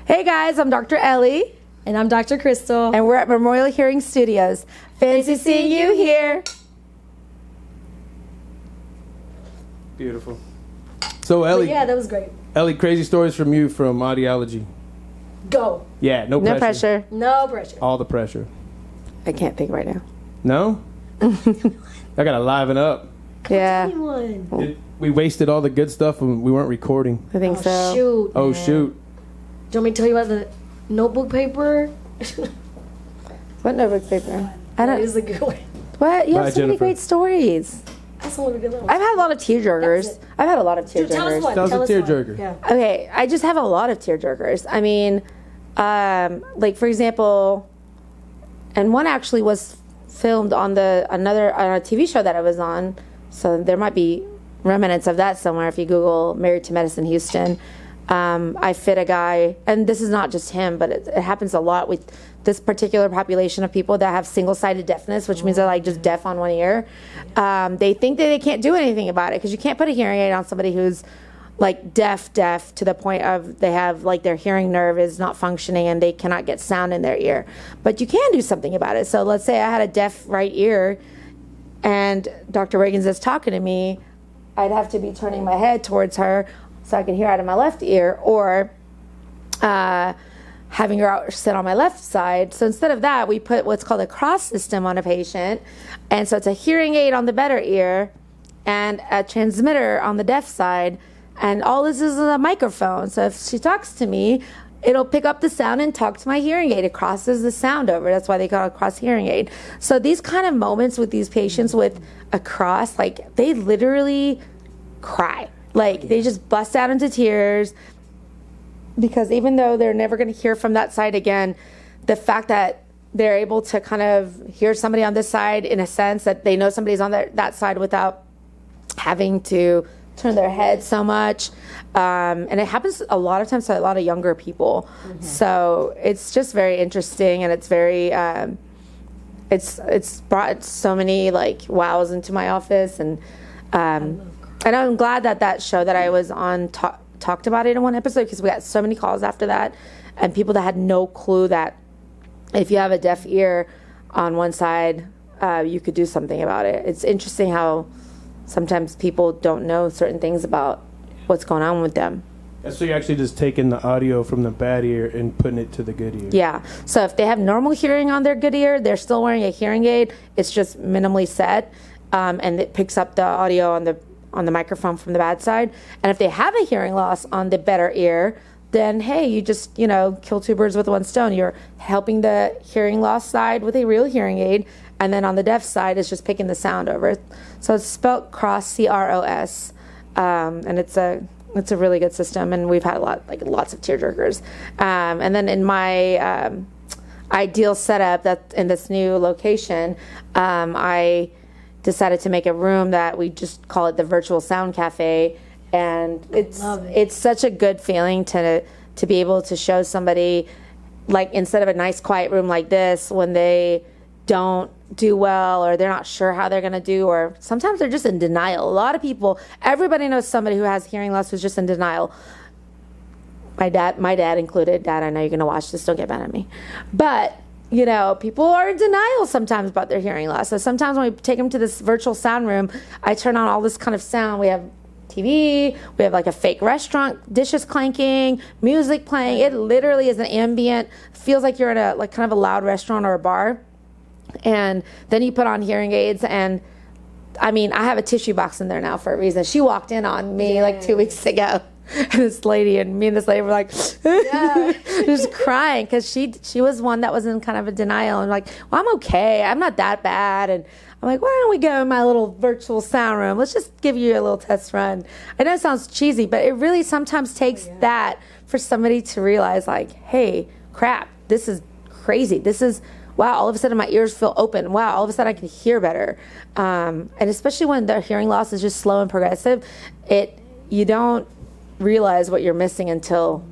Hey guys, I'm Dr. Elly. And I'm Dr. Crystal. And we're at Memorial Hearing Studios. Fancy seeing you here. Beautiful. So Elly. But yeah, that was great. Elly, crazy stories from you from audiology. Go. Yeah, no pressure. No pressure. No pressure. All the pressure. I can't think right now. No? I gotta liven up. Yeah, We wasted all the good stuff and we weren't recording. I think so. Shoot. Oh, man. shoot. Do you want me to tell you about the notebook paper? What notebook paper? I That don't. is a good one. What? You Bye, have so many Jennifer. great stories. That's one of the good ones. I've had a lot of tearjerkers. That's it. I've had a lot of Dude, tell us tearjerkers. one. Tell us a one. tearjerker. Yeah. Okay, I just have a lot of tearjerkers. I mean, like for example, and one actually was filmed on on a TV show that I was on, so there might be remnants of that somewhere if you Google Married to Medicine Houston. I fit a guy, and this is not just him, but it happens a lot with this particular population of people that have single-sided deafness, which means they're like just deaf on one ear. They think that they can't do anything about it because you can't put a hearing aid on somebody who's like deaf to the point of they have like their hearing nerve is not functioning and they cannot get sound in their ear. But you can do something about it. So let's say I had a deaf right ear and Dr. Reagan's is talking to me, I'd have to be turning my head towards her so I can hear out of my left ear, or having her sit on my left side. So instead of that, we put what's called a cross system on a patient. And so it's a hearing aid on the better ear and a transmitter on the deaf side. And all this is a microphone. So if she talks to me, it'll pick up the sound and talk to my hearing aid. It crosses the sound over. That's why they call it cross hearing aid. So these kind of moments with these patients with a cross, like they literally cry. Like they just bust out into tears because even though they're never going to hear from that side again, the fact that they're able to kind of hear somebody on this side in a sense that they know somebody's on that side without having to turn their head so much. And it happens a lot of times to a lot of younger people. Mm-hmm. So it's just very interesting, and it's very, it's brought so many like wows into my office. And I'm glad that show that I was on talked about it in one episode because we got so many calls after that and people that had no clue that if you have a deaf ear on one side, you could do something about it. It's interesting how sometimes people don't know certain things about what's going on with them. And so you're actually just taking the audio from the bad ear and putting it to the good ear. Yeah. So if they have normal hearing on their good ear, they're still wearing a hearing aid. It's just minimally set, and it picks up the audio on the microphone from the bad side. And if they have a hearing loss on the better ear, then hey, you just, kill two birds with one stone. You're helping the hearing loss side with a real hearing aid, and then on the deaf side, it's just picking the sound over. So it's spelled cross, C-R-O-S, and it's a really good system, and we've had lots of tearjerkers. And then in my ideal setup that in this new location, I decided to make a room that we just call it the Virtual Sound Cafe, and it's such a good feeling to be able to show somebody, like instead of a nice quiet room like this, when they don't do well or they're not sure how they're going to do, or sometimes they're just in denial. A lot of people, everybody knows somebody who has hearing loss who's just in denial. My dad included. Dad, I know you're going to watch this, don't get mad at me. But people are in denial sometimes about their hearing loss. So sometimes when we take them to this virtual sound room, I turn on all this kind of sound. We have TV, we have like a fake restaurant, dishes clanking, music playing. It literally is an ambient, feels like you're in a like kind of a loud restaurant or a bar. And then you put on hearing aids, and I mean, I have a tissue box in there now for a reason. She walked in on me like 2 weeks ago. And this lady and me were like just crying because she was one that was in kind of a denial and like, well, I'm okay, I'm not that bad. And I'm like, why don't we go in my little virtual sound room, let's just give you a little test run. I know it sounds cheesy, but it really sometimes takes that for somebody to realize like, hey, crap, this is crazy, this is wow, all of a sudden my ears feel open. Wow, all of a sudden I can hear better. And especially when the hearing loss is just slow and progressive, you don't realize what you're missing until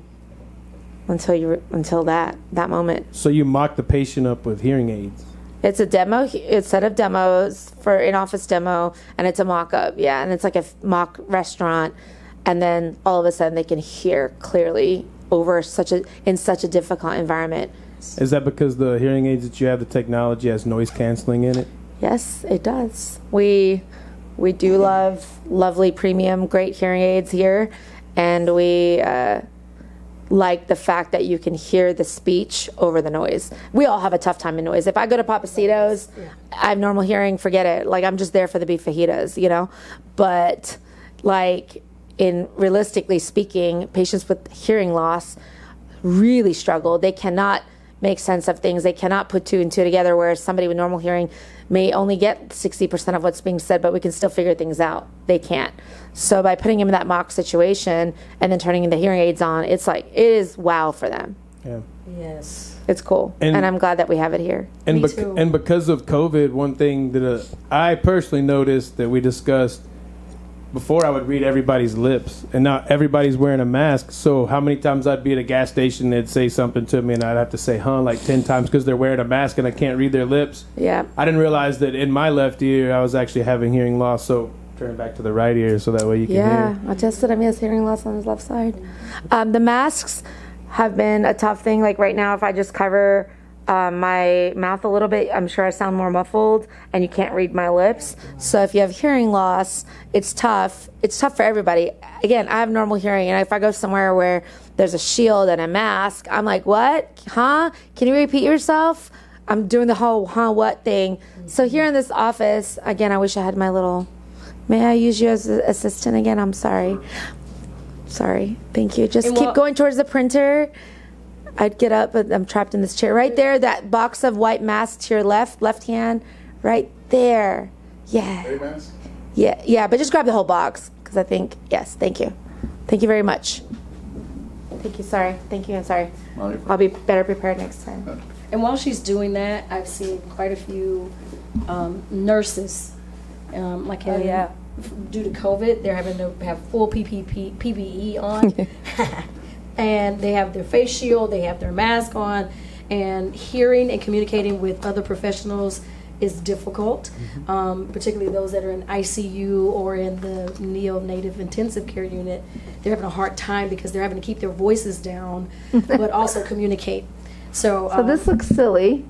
that moment. So you mock the patient up with hearing aids. It's a set of demos for in-office demo, and it's a mock-up, yeah, and it's like a mock restaurant, and then all of a sudden they can hear clearly in such a difficult environment. Is that because the hearing aids that you have, the technology has noise canceling in it? Yes, it does. We do love lovely premium great hearing aids here, and we like the fact that you can hear the speech over the noise. We all have a tough time in noise. If I go to Papacito's, I have normal hearing, forget it. Like, I'm just there for the beef fajitas, you know? But, like, realistically speaking, patients with hearing loss really struggle. They cannot make sense of things. They cannot put two and two together, whereas somebody with normal hearing may only get 60% of what's being said, but we can still figure things out. They can't. So by putting them in that mock situation and then turning the hearing aids on, it's like, it is wow for them. Yeah. Yes. It's cool. And I'm glad that we have it here. And, Me too. And because of COVID, one thing that I personally noticed that we discussed, before I would read everybody's lips, and now everybody's wearing a mask. So how many times I'd be at a gas station, they'd say something to me, and I'd have to say, like 10 times because they're wearing a mask and I can't read their lips. Yeah. I didn't realize that in my left ear, I was actually having hearing loss. So turn it back to the right ear so that way you can hear. I tested him. He has hearing loss on his left side. The masks have been a tough thing. Like right now, if I just cover my mouth a little bit, I'm sure I sound more muffled and you can't read my lips. So if you have hearing loss, it's tough. It's tough for everybody. Again, I have normal hearing, and if I go somewhere where there's a shield and a mask, I'm like, what? Huh? Can you repeat yourself? I'm doing the whole what thing. So here in this office, again, I wish I had my little, may I use you as an assistant again? I'm sorry. Sorry. Thank you. Just keep going towards the printer. I'd get up, but I'm trapped in this chair. Right there, that box of white masks to your left hand, right there. Yeah. Yeah, but just grab the whole box, because I think, yes, thank you. Thank you very much. Thank you, sorry. Thank you, I'm sorry. I'll be better prepared next time. And while she's doing that, I've seen quite a few nurses, due to COVID, they're having to have full PPE on. And they have their face shield, they have their mask on, and hearing and communicating with other professionals is difficult, particularly those that are in ICU or in the neonatal intensive care unit. They're having a hard time because they're having to keep their voices down, but also communicate. So this looks silly,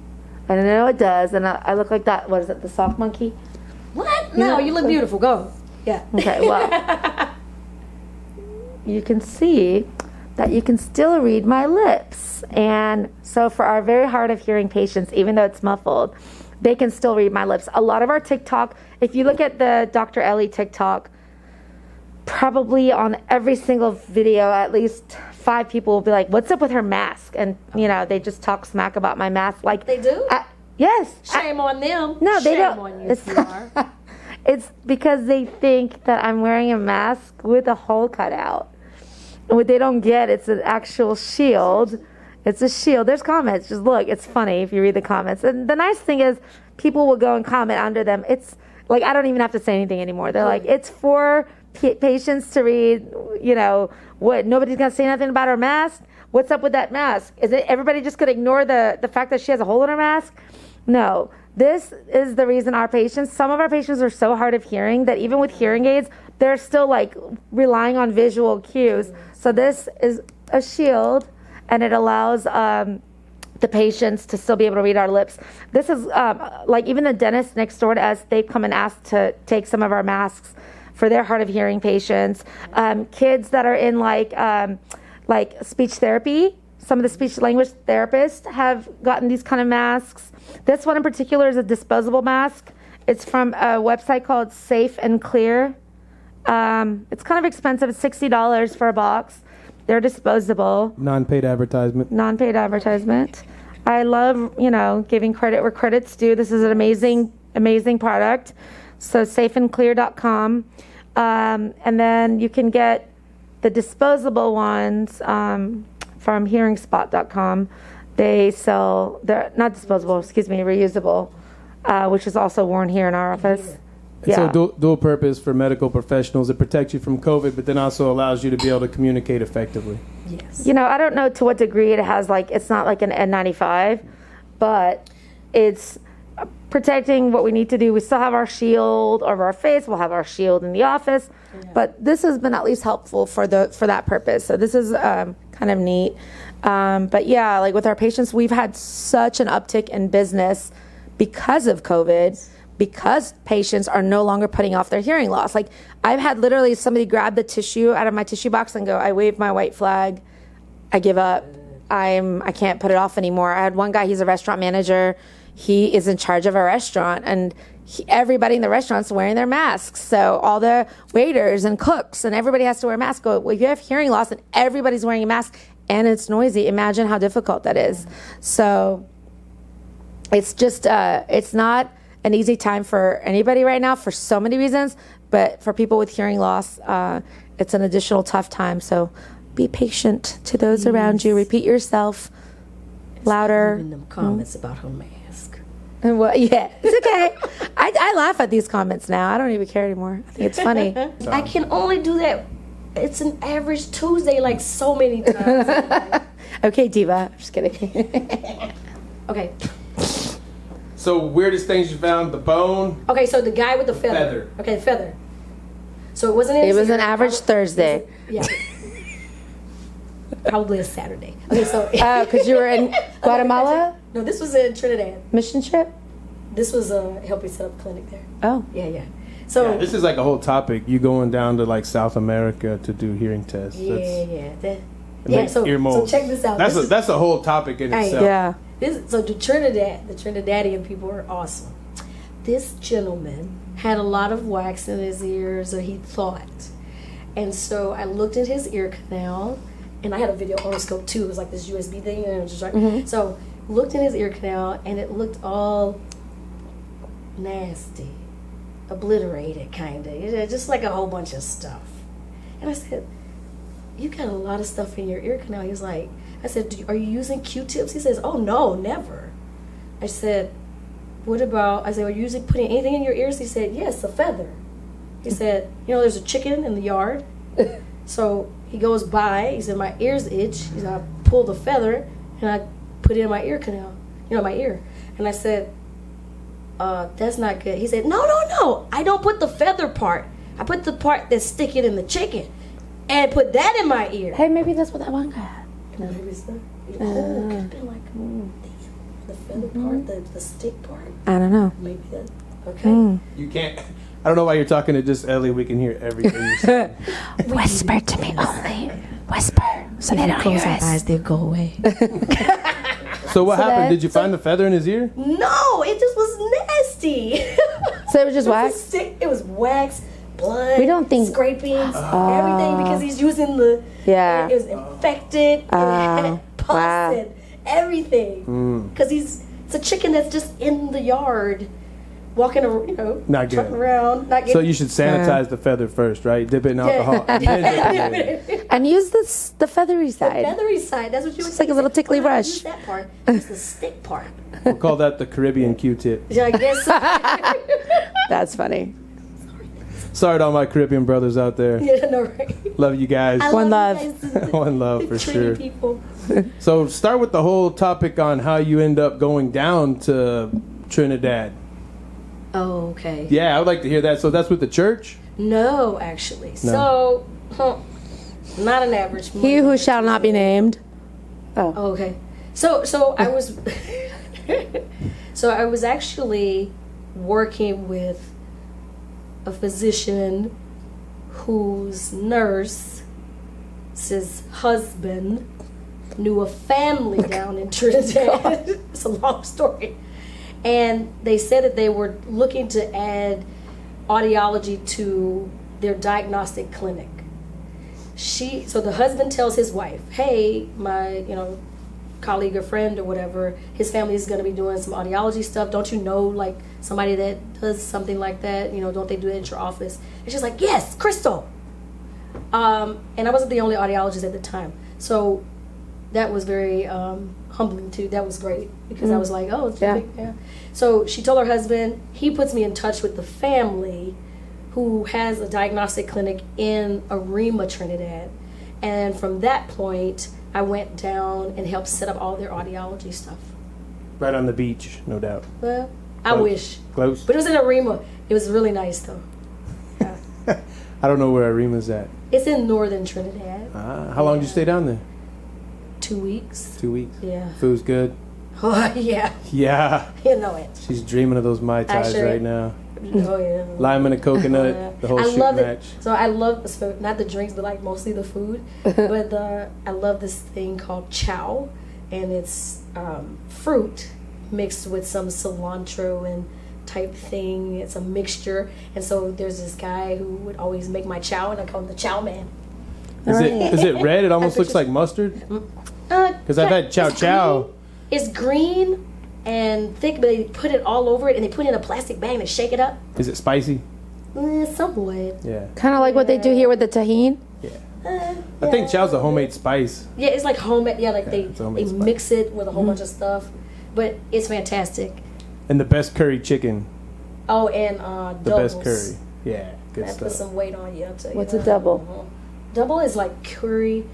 and I know it does, and I look like that, what is it, the soft monkey? What? No, you look beautiful, go. Yeah. Okay, well, you can see that you can still read my lips. And so for our very hard of hearing patients, even though it's muffled, they can still read my lips. A lot of our TikTok, if you look at the Dr. Elly TikTok, probably on every single video, at least 5 people will be like, what's up with her mask? And, you know, they just talk smack about my mask. Like, they do? Yes. Shame on them. No, they don't. Shame on you if you are. It's because they think that I'm wearing a mask with a hole cut out. What they don't get, it's an actual shield. It's a shield. There's comments. Just look. It's funny if you read the comments. And the nice thing is people will go and comment under them. It's like I don't even have to say anything anymore. They're like, it's for patients to read, you know, what, nobody's going to say nothing about her mask? What's up with that mask? Is it everybody just going to ignore the fact that she has a hole in her mask? No. This is the reason some of our patients are so hard of hearing that even with hearing aids, they're still like relying on visual cues. So this is a shield, and it allows the patients to still be able to read our lips. This is like even the dentist next door to us, they've come and asked to take some of our masks for their hard of hearing patients. Kids that are in like speech therapy, some of the speech language therapists have gotten these kind of masks. This one in particular is a disposable mask. It's from a website called Safe and Clear. It's kind of expensive. It's $60 for a box. They're disposable. Non-paid advertisement. I love, giving credit where credit's due. This is an amazing product. So safeandclear.com. And then you can get the disposable ones from hearingspot.com. They're not disposable, reusable, which is also worn here in our office. And so dual purpose for medical professionals. It protects you from COVID, but then also allows you to be able to communicate effectively. Yes. I don't know to what degree it has, it's not like an N95, but it's protecting what we need to do. We still have our shield over our face. We'll have our shield in the office. But this has been at least helpful for that purpose. So this is kind of neat. But yeah, like with our patients, we've had such an uptick in business because of COVID, because patients are no longer putting off their hearing loss. Like I've had literally somebody grab the tissue out of my tissue box and go, I wave my white flag. I give up. I can't put it off anymore. I had one guy, he's a restaurant manager. He is in charge of a restaurant, and everybody in the restaurant's wearing their masks. So all the waiters and cooks and everybody has to wear a mask. Go, well, if you have hearing loss and everybody's wearing a mask and it's noisy, imagine how difficult that is. So it's just, it's not an easy time for anybody right now for so many reasons, but for people with hearing loss, it's an additional tough time. So be patient to those around you. Repeat yourself louder. In them comments about her mask. Well, yeah, it's okay. I laugh at these comments now. I don't even care anymore. I think it's funny. I can only do that. It's an average Tuesday, like so many times. Okay, Diva. I'm just kidding. Okay. So weirdest things you found: the bone. Okay, so the guy with the feather. Okay, the feather. So it wasn't. It was an average Thursday. Yeah. Probably a Saturday. Okay, so. Because you were in Guatemala? No, this was in Trinidad. Mission trip? This was help me set up a clinic there. Oh. Yeah. So. Yeah, this is like a whole topic. You going down to like South America to do hearing tests. Yeah. So check this out. That's a whole topic in itself. Yeah. So the Trinidadian people are awesome. This gentleman had a lot of wax in his ears, or he thought. And so I looked at his ear canal, and I had a video otoscope too. It was like this USB thing, and it was just like, so looked in his ear canal, and it looked all nasty, obliterated, kind of, just like a whole bunch of stuff. And I said, "You got a lot of stuff in your ear canal." He's like, I said, "Are you using Q-tips?" He says, "Oh no, never." I said, "What about?" I said, "Are you using putting anything in your ears?" He said, "Yes, a feather." He said, "There's a chicken in the yard." So he goes by. He said, "My ears itch." He said, "I pull the feather and I put it in my ear canal, my ear." And I said, "That's not good." He said, No. I don't put the feather part. I put the part that's sticking in the chicken and put that in my ear." Hey, maybe that's what that one guy had. No. Maybe it's not. Could have been like the feather part, the stick part. I don't know. Maybe that. Okay. You can't. I don't know why you're talking to just Ellie. We can hear everything you say. Whisper to me only. Whisper. So they don't hear Close our us. eyes, they'll go away. So what happened? that- Did you find the feather in his ear? No, it just was nasty. So it was just wax? Stick. It was wax, blood. We don't think- scrapings, everything, because he's using the. Yeah. It was infected. It had pus wow. and everything. Because it's a chicken that's just in the yard, walking around, Not good. trotting around, not getting. So you should sanitize the feather first, right? Dip it in alcohol. and then dip it in. And use the feathery side. feathery side. That's what you were Just like a little tickly brush. Use that part. Use the stick part. We'll call that the Caribbean Q-tip. Yeah, I guess. That's funny. Sorry to all my Caribbean brothers out there. Yeah, no, right. Love you guys. I One love. love. You guys. One love for Trini sure. People. So start with the whole topic on how you end up going down to Trinidad. Oh, okay. Yeah, I would like to hear that. So that's with the church? No, actually. So, not an average. He who shall not be named. Oh, okay. So I was. So I was actually working with a physician whose nurse's husband knew a family down in Trinidad. It's a long story. And they said that they were looking to add audiology to their diagnostic clinic. So the husband tells his wife, "Hey, my, colleague or friend or whatever, his family is going to be doing some audiology stuff. Don't you know, like, somebody that does something like that? Don't they do it at your office?" And she's like, "Yes, Crystal." And I wasn't the only audiologist at the time. So that was very humbling too. That was great because I was like, "Oh, it's big." Yeah. So she told her husband. He puts me in touch with the family who has a diagnostic clinic in Arima, Trinidad. And from that point, I went down and helped set up all their audiology stuff. Right on the beach, no doubt. Well, I wish. Close. But it was in Arima. It was really nice though. I don't know where Arima's at. It's in northern Trinidad. How long did you stay down there? 2 weeks. 2 weeks. Yeah. Food's good. Oh yeah. Yeah. You know it. She's dreaming of those Mai Tais Actually- right now. Oh yeah. Lime and a coconut, Yeah. the whole I shoot love match. it. So I love not the drinks, but like mostly the food. But I love this thing called chow, and it's fruit mixed with some cilantro and type thing. It's a mixture, and so there's this guy who would always make my chow, and I call him the Chow Man. Is it red? It almost looks like mustard. Because I've had chow chow. It's green and thick, but they put it all over it, and they put it in a plastic bag and they shake it up. Is it spicy? Somewhat. Yeah. Kind of like what they do here with the tahini. I think chow's a homemade spice. Yeah, it's like homemade. Yeah, like it's they homemade spice. mix it with a whole bunch of stuff, but it's fantastic. And the best curry chicken. Oh, and The doubles. best curry. Yeah, good That puts stuff. some weight on you. I'll tell you. What's a that. double? Double is like curry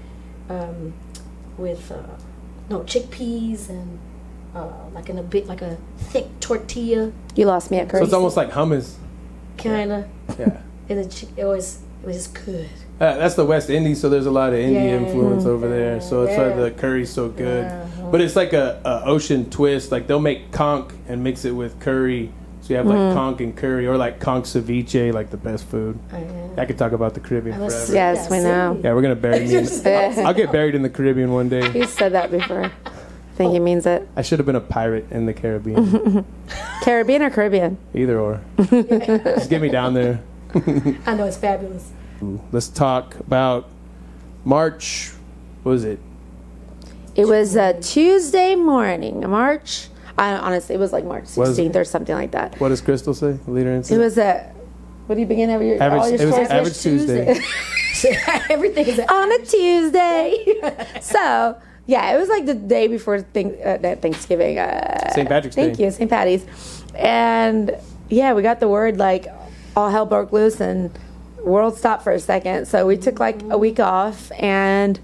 with chickpeas and like in a bit like a thick tortilla You lost me at curry. So it's almost like hummus. kind of, Yeah. and it was good. That's the West Indies, so there's a lot of Indian Yeah. influence over there. So that's why Yeah. the curry's so good. Uh-huh. But it's like a ocean twist. Like they'll make conch and mix it with curry. So you have like conch and curry, or like conch ceviche, like the best food. I could talk about the Caribbean forever. Yes, we know. Yeah, we're gonna bury me. I'll get buried in the Caribbean one day. He said that before. I think he means it. I should have been a pirate in the Caribbean. Caribbean or Caribbean? Either or. Just get me down there. I know it's fabulous. Let's talk about March. What was it? It was a Tuesday morning, March. Honestly, it was like March Was- 16th or something like that. What does Crystal say? Leader in It was a. What do you begin every all average. your It was stories? average Tuesday. Everything is On a Tuesday. So yeah, it was like the day before Thanksgiving. St. Patrick's Thank Day. you, St. Patty's, and yeah, we got the word like all hell broke loose and world stopped for a second. So we took like a week off and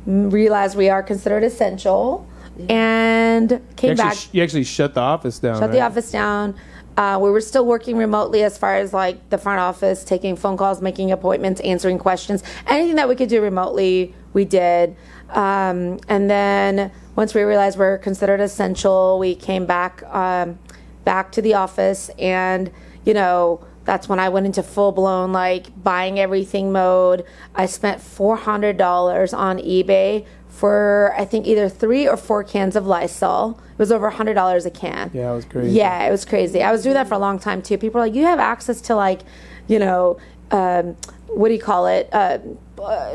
realized we are considered essential, and came back. You actually shut the office down. Shut the right? office down. We were still working remotely as far as like the front office, taking phone calls, making appointments, answering questions. Anything that we could do remotely, we did. And then once we realized we're considered essential, we came back to the office, and that's when I went into full blown like buying everything mode. I spent $400 on eBay for I think either 3 or 4 cans of Lysol. It was over $100 a can. Yeah, it was crazy. Yeah, it was crazy. I was doing that for a long time too. People are like, you have access to like, what do you call it?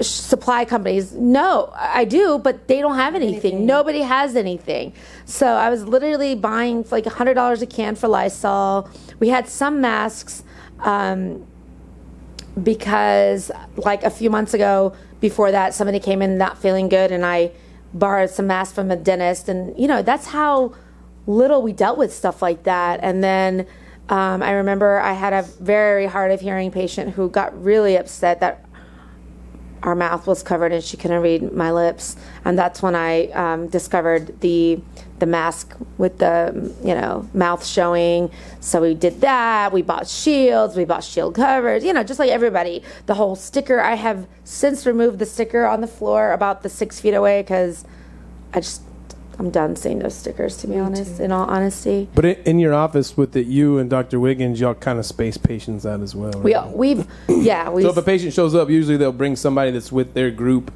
Supply companies. No, I do, but they don't have anything. Nobody has anything. So I was literally buying like $100 a can for Lysol. We had some masks because like a few months ago, before that, somebody came in not feeling good, and I borrowed some masks from a dentist, and that's how little we dealt with stuff like that. And then I remember I had a very hard of hearing patient who got really upset that our mouth was covered and she couldn't read my lips, and that's when I discovered the mask with the mouth showing. So we did that. We bought shields. We bought shield covers. Just like everybody. The whole sticker. I have since removed the sticker on the floor about the 6 feet away because I'm done seeing those stickers. To be honest, in all honesty. But in your office with you and Dr. Wiggins, y'all kind of space patients out as well. Right? We've So if a patient shows up, usually they'll bring somebody that's with their group.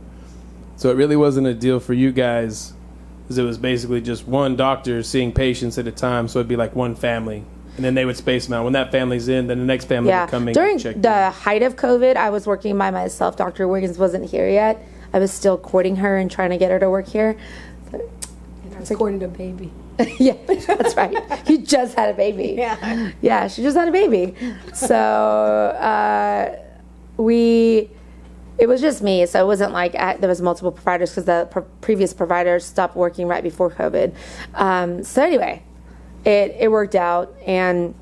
So it really wasn't a deal for you guys, because it was basically just one doctor seeing patients at a time. So it'd be like one family, and then they would space them out. When that family's in, then the next family would come in During and check the height of COVID, I was working by myself. Dr. Wiggins wasn't here yet. I was still courting her and trying to get her to work here. According to baby. Yeah, that's right. You just had a baby. Yeah. Yeah, she just had a baby. So it was just me. So it wasn't like there was multiple providers because the previous provider stopped working right before COVID. So anyway, it worked out, and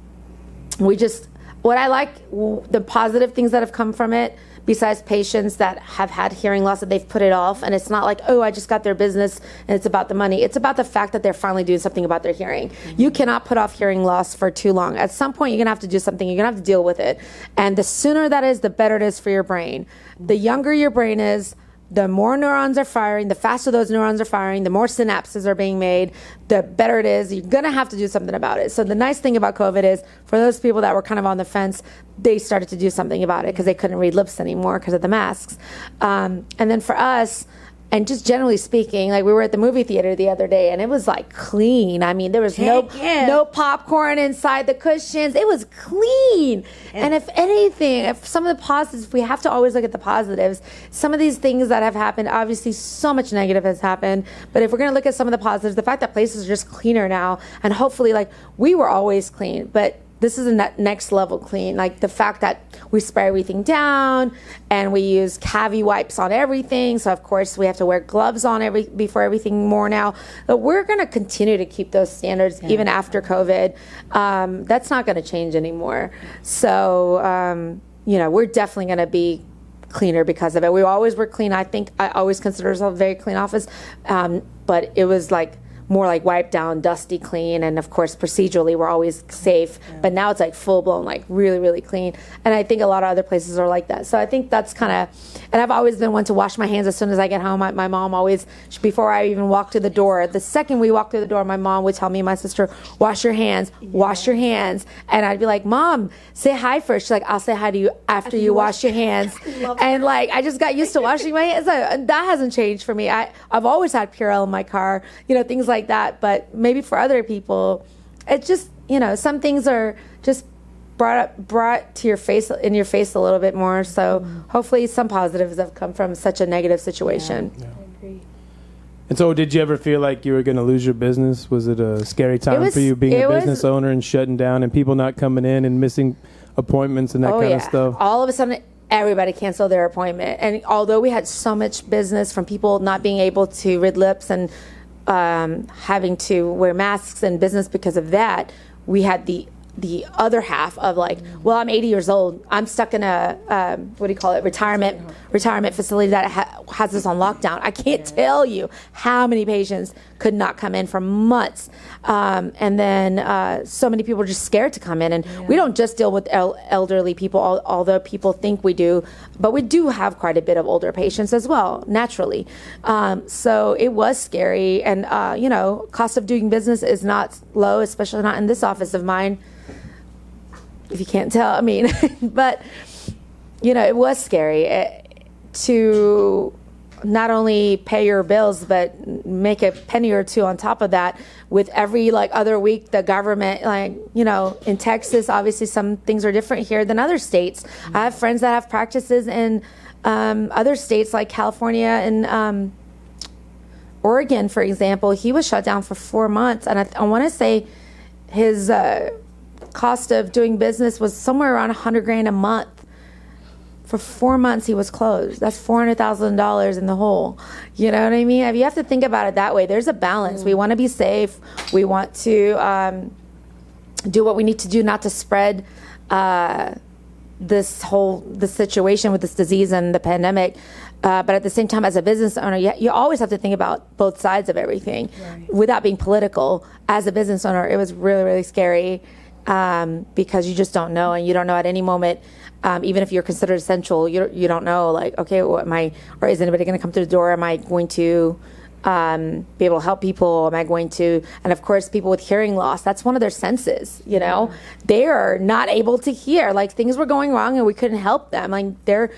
what I like, the positive things that have come from it, besides patients that have had hearing loss that they've put it off. And it's not like, oh, I just got their business and it's about the money. It's about the fact that they're finally doing something about their hearing. You cannot put off hearing loss for too long. At some point, you're going to have to do something. You're going to have to deal with it. And the sooner that is, the better it is for your brain. The younger your brain is, the more neurons are firing, the faster those neurons are firing, the more synapses are being made, the better it is. You're going to have to do something about it. So the nice thing about COVID is, for those people that were kind of on the fence, they started to do something about it because they couldn't read lips anymore because of the masks. And then for us, and just generally speaking, like we were at the movie theater the other day and it was like clean. I mean, there was no popcorn inside the cushions. It was clean. And if anything, if some of the positives, we have to always look at the positives. Some of these things that have happened, obviously so much negative has happened. But if we're going to look at some of the positives, the fact that places are just cleaner now, and hopefully, like, we were always clean, but this is a next level clean. Like the fact that we spray everything down and we use cavi wipes on everything. So of course we have to wear gloves on before everything more now. But we're going to continue to keep those standards even after COVID. That's not going to change anymore. So, we're definitely going to be cleaner because of it. We always were clean. I think I always consider ourselves a very clean office. But it was like more like wiped down, dusty clean, and of course procedurally we're always safe, but now it's like full blown, like really, really clean. And I think a lot of other places are like that. So I think that's kind of, and I've always been one to wash my hands as soon as I get home. My mom always, before I even walk through the door, the second we walk through the door, my mom would tell me and my sister, wash your hands, wash your hands. And I'd be like, Mom, say hi first. She's like, I'll say hi to you after you wash your hands. And like, I just got used to washing my hands. That hasn't changed for me. I've always had Purell in my car, things like that. But maybe for other people, it's just, some things are just brought to your face, in your face a little bit more. So hopefully some positives have come from such a negative situation. I agree. And so did you ever feel like you were going to lose your business? Was it a scary time for you being a business owner and shutting down and people not coming in and missing appointments and that kind of stuff? All of a sudden, everybody canceled their appointment. And although we had so much business from people not being able to read lips and having to wear masks and business because of that, we had the other half of like, well, I'm 80 years old. I'm stuck in a, retirement facility that has us on lockdown. I can't tell you how many patients could not come in for months. And then so many people are just scared to come in. And we don't just deal with elderly people, although people think we do, but we do have quite a bit of older patients as well, naturally. So it was scary. And, cost of doing business is not low, especially not in this office of mine. If you can't tell, but, it was scary to not only pay your bills, but make a penny or two on top of that. With every other week, the government, in Texas, obviously some things are different here than other states. I have friends that have practices in other states like California and Oregon, for example. He was shut down for 4 months, and I want to say his cost of doing business was somewhere around $100,000 a month. For 4 months, he was closed. That's $400,000 in the hole. You know what I mean? You have to think about it that way. There's a balance. We want to be safe. We want to do what we need to do not to spread this situation with this disease and the pandemic. But at the same time, as a business owner, you always have to think about both sides of everything. Right. Without being political, as a business owner, it was really, really scary. Because you just don't know, and you don't know at any moment, even if you're considered essential, you don't know, okay, or is anybody going to come through the door? Am I going to be able to help people? Am I going to, and of course, people with hearing loss, that's one of their senses, they are not able to hear, things were going wrong and we couldn't help them. They're,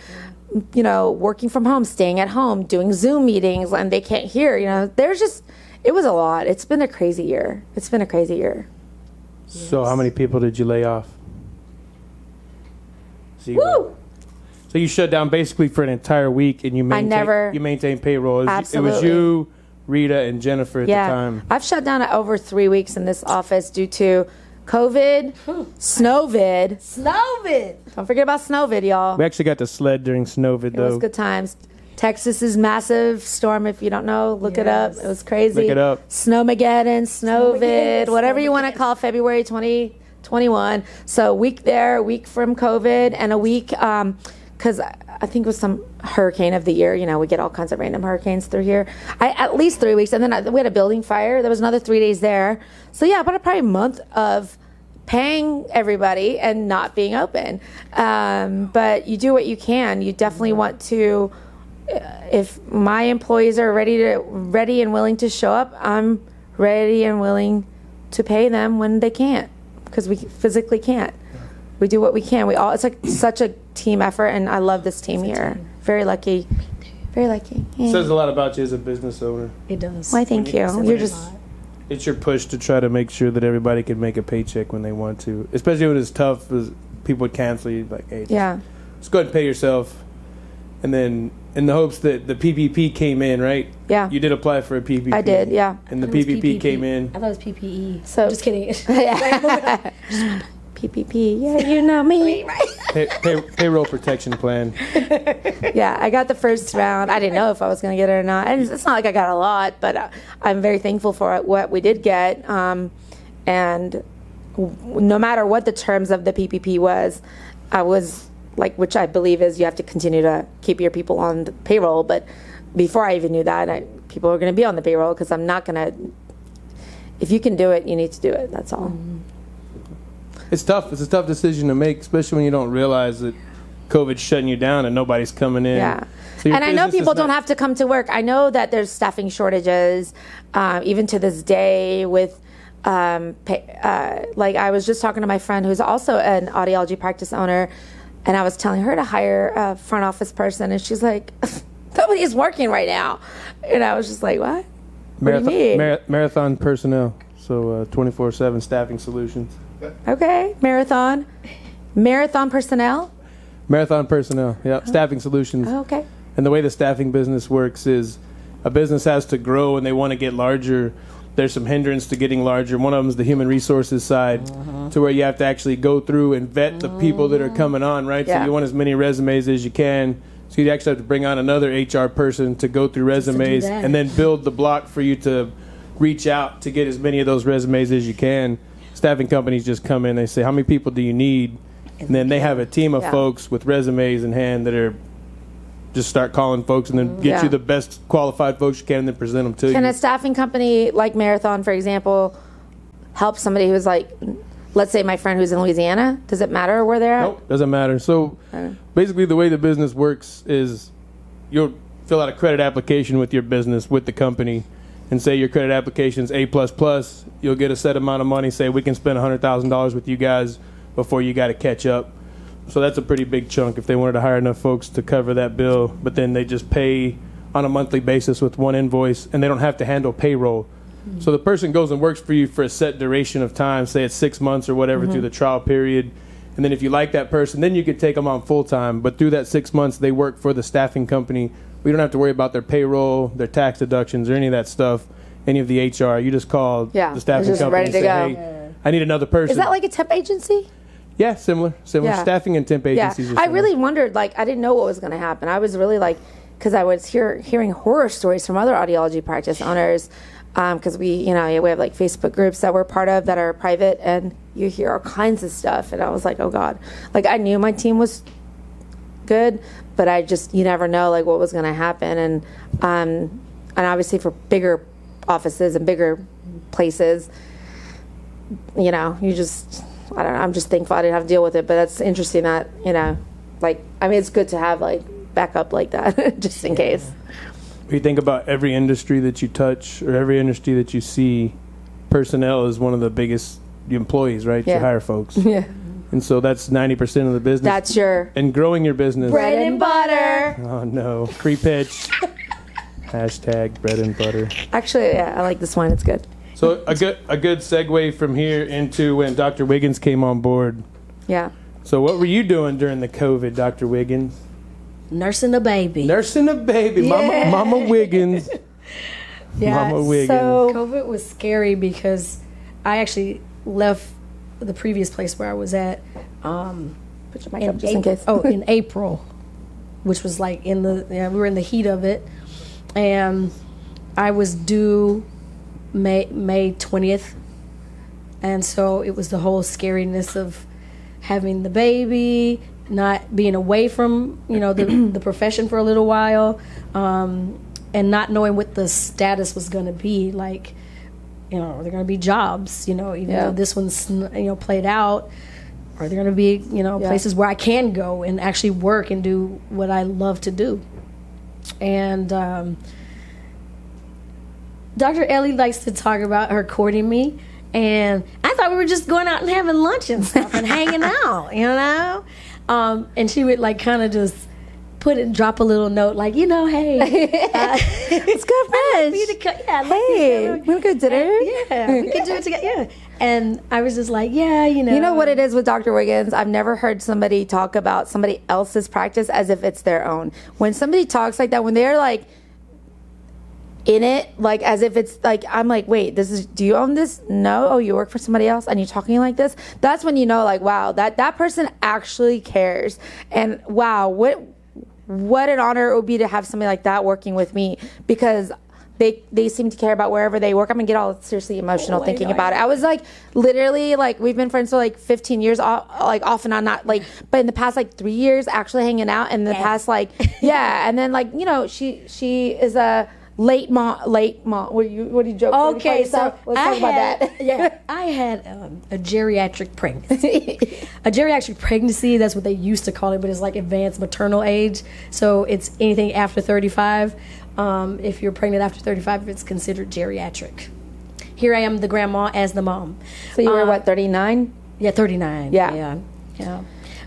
working from home, staying at home, doing Zoom meetings, and they can't hear, it was a lot. It's been a crazy year. So how many people did you lay off? Woo! So you shut down basically for an entire week, and you maintained payroll. Absolutely. It was you, Rita, and Jennifer at the time. I've shut down over 3 weeks in this office due to COVID, snowvid. Don't forget about snowvid, y'all. We actually got to sled during snowvid, though. It was good times. Texas's massive storm, if you don't know, look it up. It was crazy. Look it up. Snowmageddon, snowvid, whatever you want to call February 2021. So a week there, a week from COVID, and a week because I think it was some hurricane of the year. You know, we get all kinds of random hurricanes through here. At least 3 weeks, and then we had a building fire. There was another 3 days there. So yeah, about probably a month of paying everybody and not being open. But you do what you can. You definitely want to. If my employees are ready and willing to show up, I'm ready and willing to pay them when they can't, because we physically can't. We do what we can. It's like such a team effort, and I love this team here. Very lucky. Very lucky. Yeah. Says a lot about you as a business owner. It does. Why, thank you. You're just. It's your push to try to make sure that everybody can make a paycheck when they want to, especially when it's tough. As people would cancel you, like, hey, just go ahead and pay yourself, and then in the hopes that the PPP came in, right? Yeah. You did apply for a PPP. I did, yeah. And the PPP came in. I thought it was PPE. So just kidding. PPP, yeah, you know me, right? Payroll protection plan. Yeah, I got the first round. I didn't know if I was going to get it or not. And it's not like I got a lot, but I'm very thankful for what we did get. And no matter what the terms of the PPP was, I was like, which I believe is you have to continue to keep your people on the payroll. But before I even knew that, people are going to be on the payroll, because I'm not going to. If you can do it, you need to do it. That's all. Mm-hmm. It's tough. It's a tough decision to make, especially when you don't realize that COVID's shutting you down and nobody's coming in. Yeah. So and I know people don't have to come to work. I know that there's staffing shortages, even to this day with, like I was just talking to my friend who's also an audiology practice owner, and I was telling her to hire a front office person, and she's like, nobody is working right now. And I was just like, what? What do you mean? Marathon personnel, so 24/7 staffing solutions. Okay, marathon personnel. Marathon personnel, yeah, staffing solutions. Oh, okay. And the way the staffing business works is a business has to grow and they want to get larger. There's some hindrance to getting larger. One of them is the human resources side, to where you have to actually go through and vet the people that are coming on, right? Yeah. So you want as many resumes as you can. So you actually have to bring on another HR person to go through resumes and then build the block for you to reach out to get as many of those resumes as you can. Staffing companies just come in, they say, how many people do you need? And then they have a team of folks with resumes in hand that are just start calling folks and then get you the best qualified folks you can and then present them to you. Can a staffing company like Marathon, for example, help somebody who's like, let's say my friend who's in Louisiana? Does it matter where they're at? Nope, doesn't matter. So basically the way the business works is you'll fill out a credit application with your business, with the company, and say your credit application's A++. You'll get a set amount of money, say we can spend $100,000 with you guys before you got to catch up. So that's a pretty big chunk if they wanted to hire enough folks to cover that bill. But then they just pay on a monthly basis with one invoice, and they don't have to handle payroll. So the person goes and works for you for a set duration of time, say it's 6 months or whatever through the trial period. And then if you like that person, then you could take them on full time. But through that 6 months, they work for the staffing company. We don't have to worry about their payroll, their tax deductions, or any of that stuff, any of the HR. You just call the staffing just company ready and to say, go. hey, I need another person. Is that like a temp agency? Yeah, similar. Yeah. Staffing and temp agencies. I really wondered, like, I didn't know what was going to happen. I was really like, because I was hearing horror stories from other audiology practice owners, because we have like Facebook groups that we're part of that are private, and you hear all kinds of stuff. And I was like, oh God. Like, I knew my team was good, but you never know like what was going to happen. And obviously for bigger offices and bigger places, you just, I don't know, I'm just thankful I didn't have to deal with it. But that's interesting that, it's good to have like backup like that just in case. When you think about every industry that you touch or every industry that you see, personnel is one of the biggest employees, right? You hire folks. Yeah. And so that's 90% of the business. That's your... And growing your business. Bread and butter. Oh, no. Free pitch. Hashtag bread and butter. Actually, yeah, I like this one. It's good. So a good segue from here into when Dr. Wiggins came on board. Yeah. So what were you doing during the COVID, Dr. Wiggins? Nursing a baby. Nursing a baby. Yeah. Mama Wiggins. Yeah. Mama Wiggins. So COVID was scary because I actually left the previous place where I was at Put your mic up just in case. in April, which was like we were in the heat of it. And I was due May 20th. And so it was the whole scariness of having the baby not being away from, the profession for a little while, and not knowing what the status was going to be. Like, are there going to be jobs, even though this one's, played out? Are there going to be, places where I can go and actually work and do what I love to do? And Dr. Elly likes to talk about her courting me. And I thought we were just going out and having lunch and stuff and hanging out, and she would like kind of just drop a little note like, hey, let's go fresh. Hey, we want to go to dinner? Yeah, we can do it together. Yeah. And I was just like, You know what it is with Dr. Wiggins? I've never heard somebody talk about somebody else's practice as if it's their own. When somebody talks like that, when they're like in it, like as if it's like, I'm like, wait, do you own this? No. Oh, you work for somebody else and you're talking like this? That's when you know, like, wow, that person actually cares. And wow, what an honor it would be to have somebody like that working with me, because they seem to care about wherever they work. I'm gonna get all seriously emotional thinking about it. I was like, literally, like, we've been friends for like 15 years, like off and on, not like, but in the past like 3 years actually hanging out, and in the past like, and then like, she is a late mom. What do you joke? Okay, so let's talk about that. I had a geriatric pregnancy. A geriatric pregnancy, that's what they used to call it, but it's like advanced maternal age. So it's anything after 35. If you're pregnant after 35, it's considered geriatric. Here I am, the grandma as the mom. So you were 39? Yeah, 39. Yeah.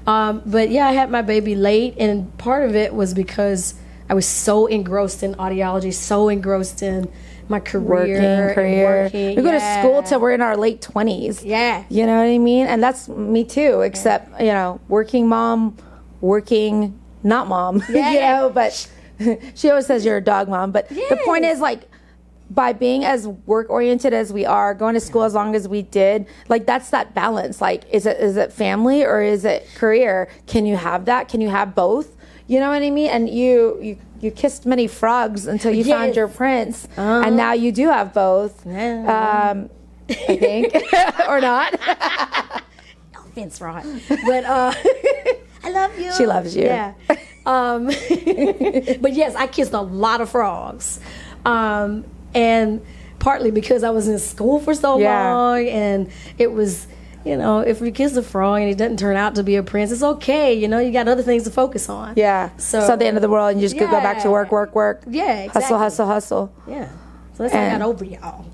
But I had my baby late, and part of it was because I was so engrossed in audiology, so engrossed in my career. Working. We go to school till we're in our late 20s. Yeah. You know what I mean? And that's me too, except, working mom, working not mom. Yeah. But she always says you're a dog mom. But the point is, like, by being as work-oriented as we are, going to school as long as we did, like, that's that balance. Like, is it family or is it career? Can you have that? Can you have both? You know what I mean? And you kissed many frogs until you found your prince, and now you do have both. I think, or not. No offense, Rod, but I love you. She loves you. Yeah. But yes, I kissed a lot of frogs, and partly because I was in school for so long, and it was. If you kiss a frog and it doesn't turn out to be a prince, it's okay. You got other things to focus on. Yeah. So it's not the end of the world, and you just could go back to work. Yeah, exactly. Hustle. Yeah. So that's how I got over y'all.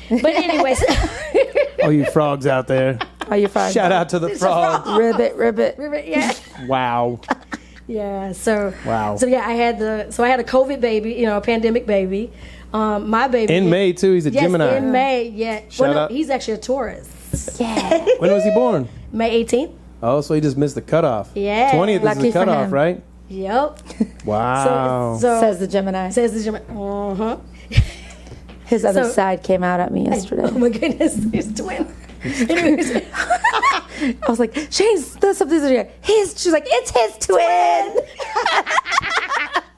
But anyways. All you frogs out there. All you frogs. Shout out to the frogs. Ribbit. Yeah. Wow. Yeah. So. Wow. So I had a COVID baby, a pandemic baby. My baby. In May too. He's a Gemini. In May. Yeah. Shout out. He's actually a Taurus. Yeah. When was he born? May 18th. Oh, so he just missed the cutoff. Yeah. 20th Lucky is the for cutoff, him. right? Yep. Wow. So says the Gemini. His other side came out at me yesterday. Oh my goodness, he's twin. Anyways. I was like, Shane's does something. She's like, it's his twin.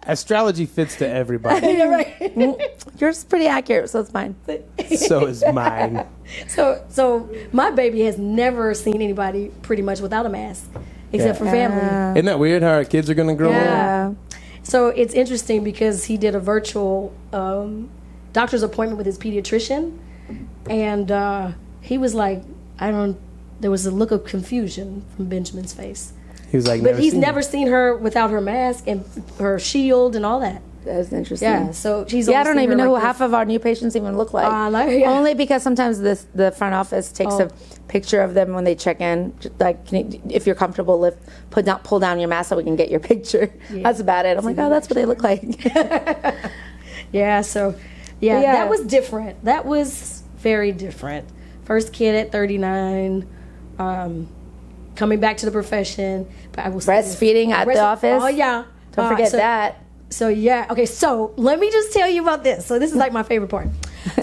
Astrology fits to everybody. Yeah, right. Yours is pretty accurate, so it's fine. So is mine. So my baby has never seen anybody pretty much without a mask, except for family. Isn't that weird how our kids are going to grow up? Yeah. So it's interesting because he did a virtual doctor's appointment with his pediatrician, and he was like, there was a look of confusion from Benjamin's face. He was like, but he's never seen her without her mask and her shield and all that. That's interesting. Yeah, so she's. I don't even know who half of our new patients even look like. Only because sometimes the front office takes a picture of them when they check in. Like, if you're comfortable, pull down your mask so we can get your picture. Yeah. That's about it. I'm like, that's what they look like. Yeah. So, that was different. That was very different. First kid at 39. Coming back to the profession, but I was breastfeeding at the office. Oh yeah, don't forget that. So okay. So let me just tell you about this. So this is like my favorite part.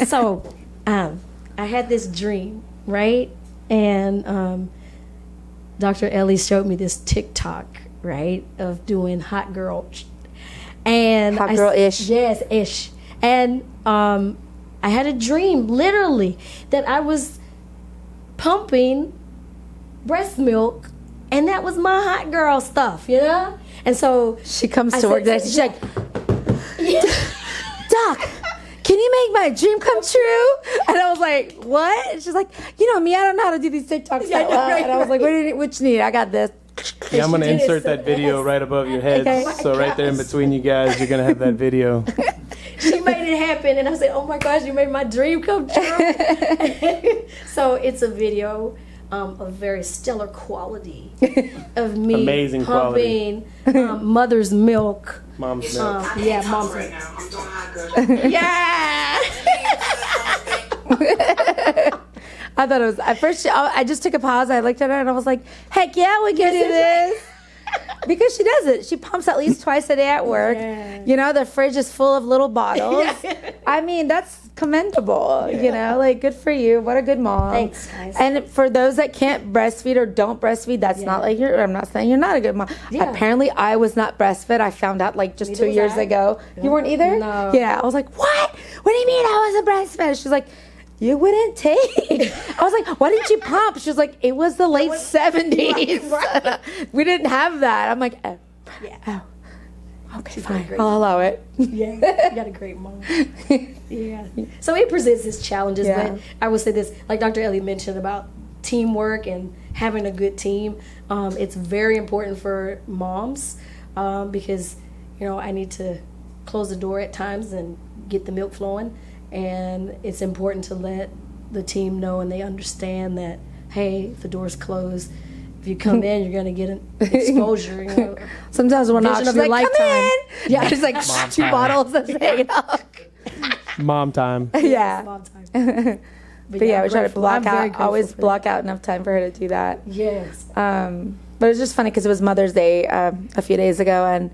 So I had this dream, right? And Dr. Elly showed me this TikTok, right, of doing hot girl, and hot girl-ish. Yes, ish. And I had a dream, literally, that I was pumping breast milk And that was my hot girl stuff, you know? And so She comes to work today. She's like, Doc, can you make my dream come true? And I was like, what? And she's like, you know me, I don't know how to do these TikToks that well. And I was like, what you need? I got this. Yeah, I'm going to did it insert so that video right above your heads. Okay. So right there in between you guys, you're going to have that video. she made it happen. And I said, oh my gosh, you made my dream come true. So it's a video of very stellar quality of me Amazing pumping mother's milk. Mom's milk. Yeah, mom's milk. Now I'm doing hot girl. Yeah. I thought it was, at first, I just took a pause. I looked at her and I was like, heck yeah, we can do this. Because she does it. She pumps at least twice a day at work. Yeah. You know, the fridge is full of little bottles. I mean, that's commendable. You know, like, good for you. What a good mom. Thanks, guys. And for those that can't breastfeed or don't breastfeed, that's not like I'm not saying you're not a good mom. Yeah. Apparently, I was not breastfed. I found out like just 2 was years I. ago. You weren't either? No. Yeah. I was like, what? What do you mean I wasn't breastfed? She's like, you wouldn't take. I was like, why didn't you pump? She was like, it was the late 70s. Right. We didn't have that. I'm like, oh, Yeah. okay, got a fine. great I'll allow it. Yeah, you got a great mom. Yeah. So it presents its challenges, Yeah. but I would say this, like Dr. Elly mentioned about teamwork and having a good team. It's very important for moms because, you know, I need to close the door at times and get the milk flowing. And it's important to let the team know and they understand that, hey, if the door's closed, if you come in, you're going to get an exposure. You know. Sometimes we're not. Vision She's of your like, come lifetime. in. Yeah, she's like, two bottles of hanging out. Mom time. Yeah. Mom time. But yeah, I'm we try to grateful. block I'm very out, grateful always for block out enough time for her to do that. that. Yes. But it was just funny because it was Mother's Day a few days ago, and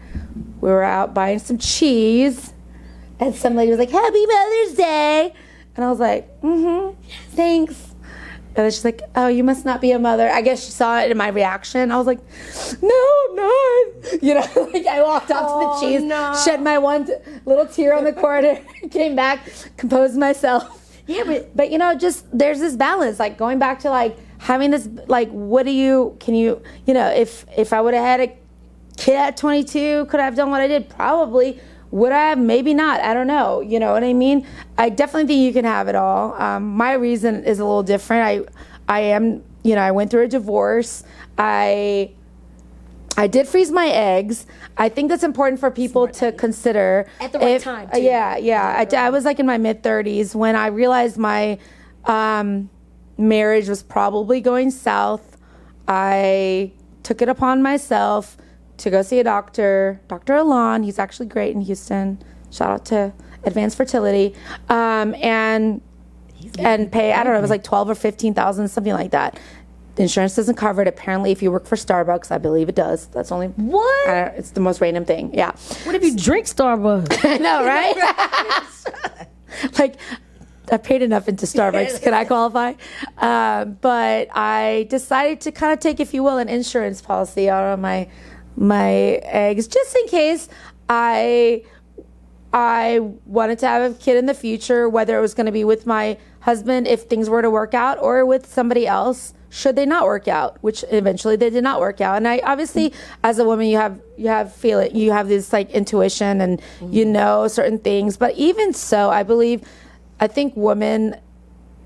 we were out buying some cheese, and some lady was like, "Happy Mother's Day," and I was like, thanks. And then she's like, "Oh, you must not be a mother." I guess she saw it in my reaction. I was like, "No, I'm not." You know, like I walked off to the cheese, no. shed my one little tear on the corner, came back, composed myself. Yeah, But you know, just there's this balance, like going back to like having this, like, what do you, can you know, if I would have had a kid at 22, could I have done what I did? Probably. Would I have? Maybe not. I don't know. You know what I mean? I definitely think you can have it all. My reason is a little different. I am, you know, I went through a divorce. I did freeze my eggs. I think that's important for people to consider. At the right time, too. Yeah. I was like in my mid-30s when I realized my marriage was probably going south. I took it upon myself to go see a doctor, Dr. Alon. He's actually great in Houston. Shout out to Advanced Fertility. And pay, I don't know, it was like 12 or 15,000, something like that. The insurance doesn't cover it. Apparently, if you work for Starbucks, I believe it does. That's only What? it's the most random thing. Yeah, What if you drink Starbucks? I know, right? Like, I paid enough into Starbucks. Can I qualify? But I decided to kind of take, if you will, an insurance policy out on my eggs, just in case I wanted to have a kid in the future, whether it was going to be with my husband if things were to work out, or with somebody else should they not work out, which eventually they did not work out. And I obviously, as a woman, you have feel it, you have this like intuition, and you know certain things. But even so, I think women,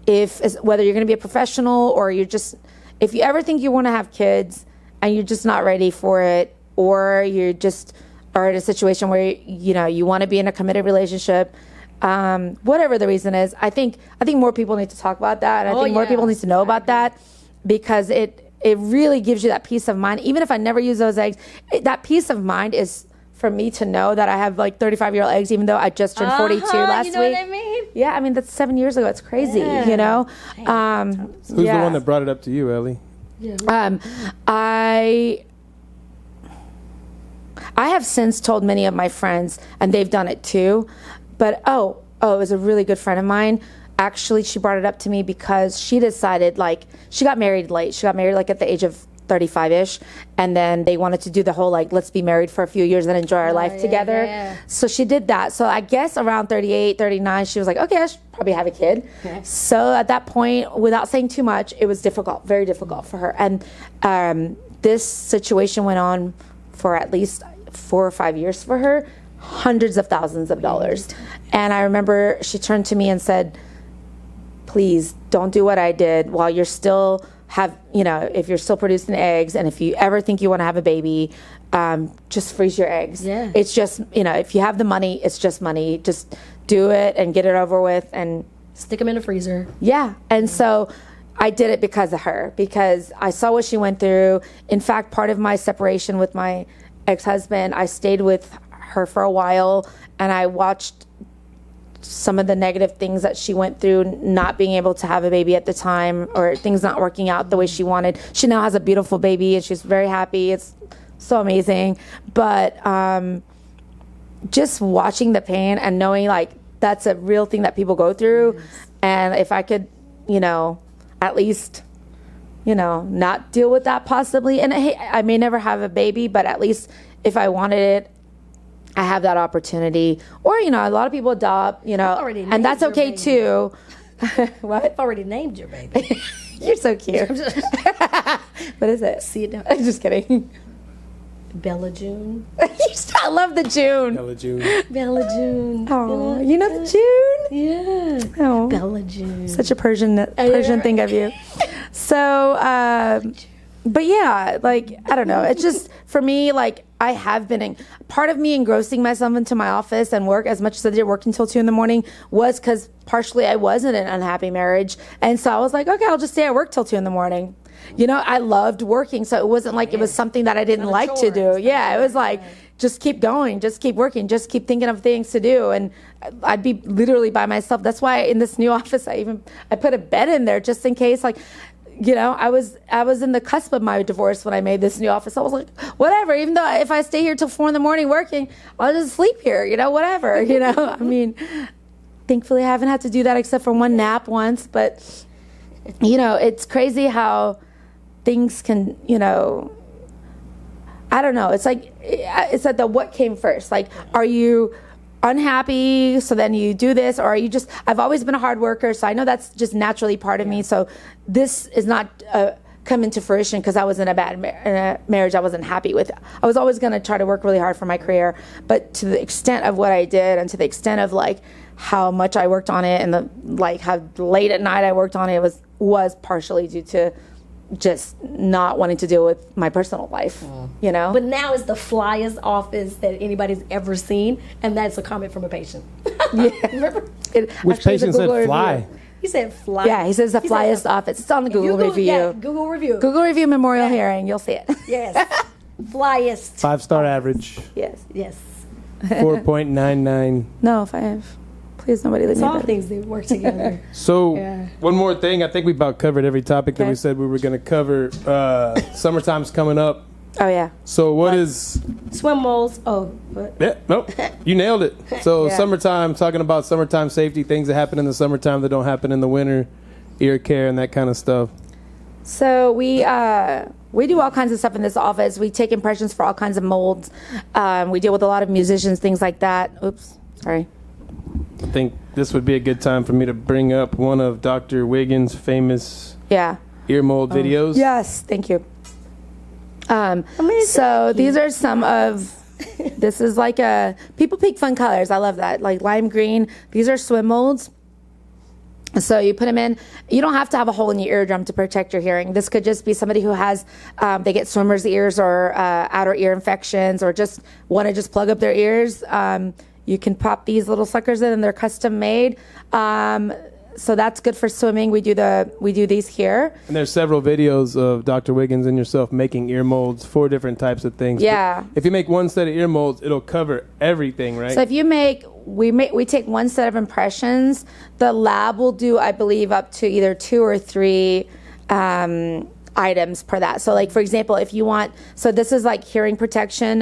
whether you're going to be a professional or you're just, if you ever think you want to have kids and you're just not ready for it, or you're just are in a situation where you know you want to be in a committed relationship, whatever the reason is, I think more people need to talk about that, and I think more people need to know about that, because it really gives you that peace of mind. Even if I never use those eggs, that peace of mind is for me to know that I have like 35-year-old eggs, even though I just turned 42 last you know week. what I mean? Yeah, I mean that's 7 years ago. It's crazy, you know. Who's the one that brought it up to you, Elly? I have since told many of my friends, and they've done it too. But it was a really good friend of mine. Actually, she brought it up to me because she decided, like, she got married late. She got married like at the age of 35-ish, and then they wanted to do the whole like, let's be married for a few years and enjoy our life together. yeah. So she did that. So I guess around 38, 39, she was like, okay, I should probably have a kid. Okay. So at that point, without saying too much, it was difficult, very difficult for her. And this situation went on for at least 4 or 5 years for her, hundreds of thousands of dollars. And I remember she turned to me and said, please don't do what I did while you're still if you're still producing eggs, and if you ever think you want to have a baby, just freeze your eggs. Yeah. It's just, if you have the money, it's just money. Just do it and get it over with and stick them in the freezer. Yeah. And so I did it because of her, because I saw what she went through. In fact, part of my separation with my ex-husband, I stayed with her for a while, and I watched some of the negative things that she went through, not being able to have a baby at the time, or things not working out the way she wanted. She now has a beautiful baby and she's very happy. It's so amazing. But just watching the pain and knowing like that's a real thing that people go through. Yes. And if I could, at least, not deal with that possibly. And hey, I may never have a baby, but at least if I wanted it, I have that opportunity. Or, a lot of people adopt, and that's okay too. What? I've already named your baby. You're so cute. What is it? See it down. I'm just kidding. Bella June. I love the June. Bella June. Bella June. Oh, you know the June? Yeah. Oh, Bella June. Such a Persian thing of you. So, but yeah, like, I don't know. It's just, for me, like, I have been part of me engrossing myself into my office and work as much as I did, working till 2 a.m, was because partially I was in an unhappy marriage. And so I was like, okay, I'll just stay at work till 2 a.m. I loved working. So it wasn't like it was something that I didn't like to do. Yeah, it was like, just keep going, just keep working, just keep thinking of things to do. And I'd be literally by myself. That's why in this new office, I put a bed in there just in case, like, I was in the cusp of my divorce when I made this new office. I was like, whatever, even though if I stay here till 4 a.m. working, I'll just sleep here, whatever, I mean, thankfully I haven't had to do that except for one nap once, but, it's crazy how things can, I don't know. It's like the what came first. Like, are you unhappy, so then you do this, or are you just, I've always been a hard worker, so I know that's just naturally part of me. So this is not come into fruition because I was in a bad marriage I wasn't happy with. I was always going to try to work really hard for my career, but to the extent of what I did and to the extent of like how much I worked on it and how late at night I worked on it was partially due to just not wanting to deal with my personal life, But now it's the flyest office that anybody's ever seen, and that's a comment from a patient. Yeah. Remember? Which patient said fly? Review. He said fly. Yeah, he says the flyest office. It's on the Google review. Yeah, Google review. Google review Memorial Hearing. You'll see it. Yes. Flyest. 5-star average. Yes. Yes. 4.99. No, 5. Please, nobody leave It's me all bed. things that work together. So, Yeah. one more thing. I think we about covered every topic that we said we were going to cover. Summertime's coming up. Oh, yeah. So, what is... Swim moles. Oh, what? Yeah, nope. You nailed it. So, Yeah. summertime, talking about summertime safety, things that happen in the summertime that don't happen in the winter, ear care and that kind of stuff. So we do all kinds of stuff in this office. We take impressions for all kinds of molds. We deal with a lot of musicians, things like that. Oops, sorry. I think this would be a good time for me to bring up one of Dr. Wiggins' famous ear mold videos. Yes, thank you. So these are some of, this is like people pick fun colors. I love that. Like lime green. These are swim molds. So you put them in. You don't have to have a hole in your eardrum to protect your hearing. This could just be somebody who has, they get swimmer's ears or outer ear infections, or just want to just plug up their ears. You can pop these little suckers in, and they're custom made. So that's good for swimming. We do these here. And there's several videos of Dr. Wiggins and yourself making ear molds for different types of things. Yeah. But if you make one set of ear molds, it'll cover everything, right? So if you we take one set of impressions. The lab will do, I believe, up to either 2 or 3 items per that. So like, for example, if you want, so this is like hearing protection.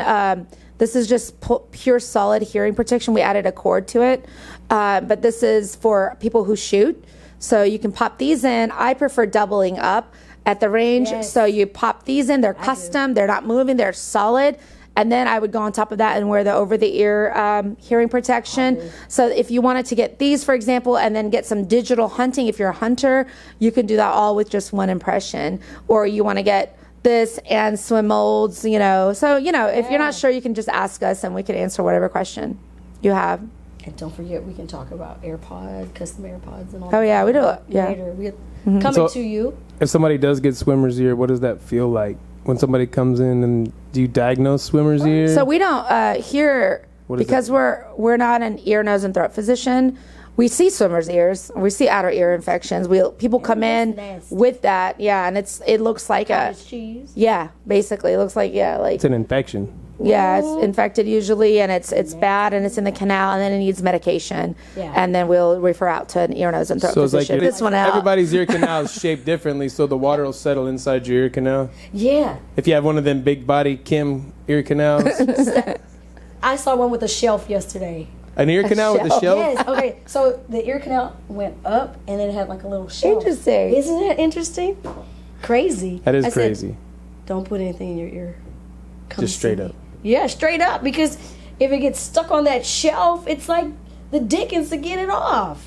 This is just pure solid hearing protection. We added a cord to it. But this is for people who shoot. So you can pop these in. I prefer doubling up at the range. Yes. So you pop these in. They're custom. They're not moving. They're solid. And then I would go on top of that and wear the over-the-ear hearing protection. So if you wanted to get these, for example, and then get some digital hunting, if you're a hunter, you can do that all with just one impression. Or you want to get this and swim molds, you know. So, you know, if you're not sure, you can just ask us and we can answer whatever question you have. And don't forget, we can talk about AirPod, custom AirPods, and all. Oh, yeah, we do. Yeah. Later. Coming So- to you. If somebody does get swimmer's ear, what does that feel like when somebody comes in and do you diagnose swimmer's ear? So we don't here What is because that? we're not an ear, nose, and throat physician. We see swimmer's ears. We see outer ear infections. People come in nasty. with that, yeah, and it looks like Cottage cheese. yeah, basically it looks like like It's an infection. yeah, it's infected usually, and it's bad, and it's in the canal, and then it needs medication, Yeah. and then we'll refer out to an ear, nose, and throat So it's like physician. This one out. everybody's ear canal is shaped differently, so the water will settle inside your ear canal. Yeah. If you have one of them big body Kim ear canals, I saw one with a shelf yesterday. an ear canal with a shelf? shelf. Yes. Okay. So the ear canal went up, and then it had like a little shelf. Interesting. Isn't that interesting? Crazy. That is I said, crazy. don't put anything in your ear. Come Just see straight me. up. Yeah, straight up. Because if it gets stuck on that shelf, it's like the Dickens to get it off.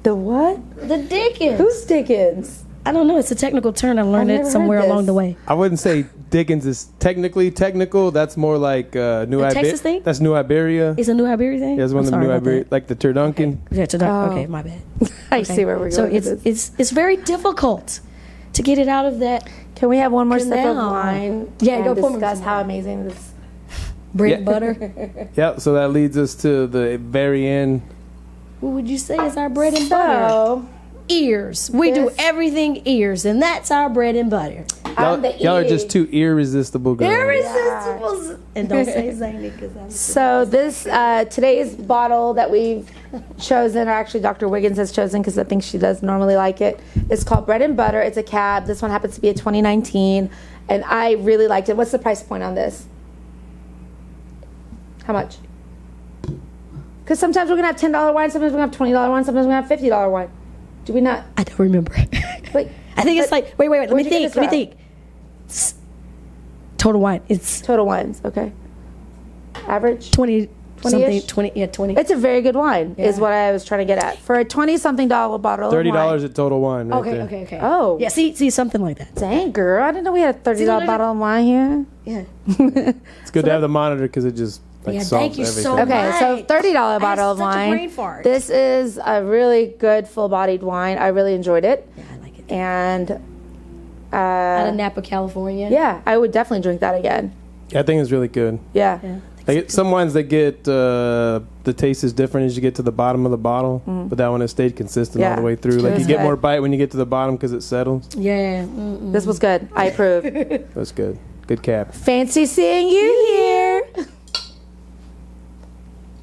The what? The Dickens. Who's Dickens? I don't know. It's a technical term. I learned I've it never somewhere heard this. along the way. I wouldn't say Dickens is technically technical. That's more like New Iberia. Texas thing? That's New Iberia. It's a New Iberia thing? Yeah, it's one I'm of the sorry New about Iberia, that. like the Turduncan. Yeah, Oh. okay, my bad. I see where we're going. So with this. it's very difficult to get it out of that Can we have one more sip of Canal. wine? Yeah, and go pour me discuss some how wine. amazing this. bread Yeah. and butter. Yeah, so that leads us to the very end. What would you say is our bread and butter? So Ears. We do This- everything ears, and that's our bread and butter. I'm the Y'all are E. just two irresistible girls. Irresistible. And don't say zany because I'm So this today's bottle that we've chosen, or actually Dr. Wiggins has chosen because I think she does normally like it, is called Bread and Butter. It's a cab. This one happens to be a 2019, and I really liked it. What's the price point on this? How much? Because sometimes we're gonna have $10 wine, sometimes we're gonna have $20 wine, sometimes we're gonna have $50 wine. Do we not? I don't remember. Wait, I think it's like wait. Let me where'd you get think. this Let me from? think. Total wine. It's total wines. Okay. Average. 20 something. 20-ish? 20. Yeah, 20. It's a very good wine, is Yeah. what I was trying to get at. For a $20-something bottle of $30 wine. at Total Wine. Right Okay. there. Okay. Oh. Yeah. See, something like that. Dang, girl. I didn't know we had a $30 bottle of wine here. Yeah. It's good to have the monitor because it just Yeah, solves thank you everything. so much. Okay, so $30 bottle of such a wine. brain fart. This is a really good full-bodied wine. I really enjoyed it, Yeah, I like it. and Out of Napa, California. yeah, I would definitely drink that again. I think it's really good. Yeah, Yeah. Like some wines that get the taste is different as you get to the bottom of the bottle, but that one has stayed consistent all Yeah. the way through. Like It's you get good. more bite when you get to the bottom because it settles. Yeah. this was good. I approve. That's good. Good cap. Fancy seeing you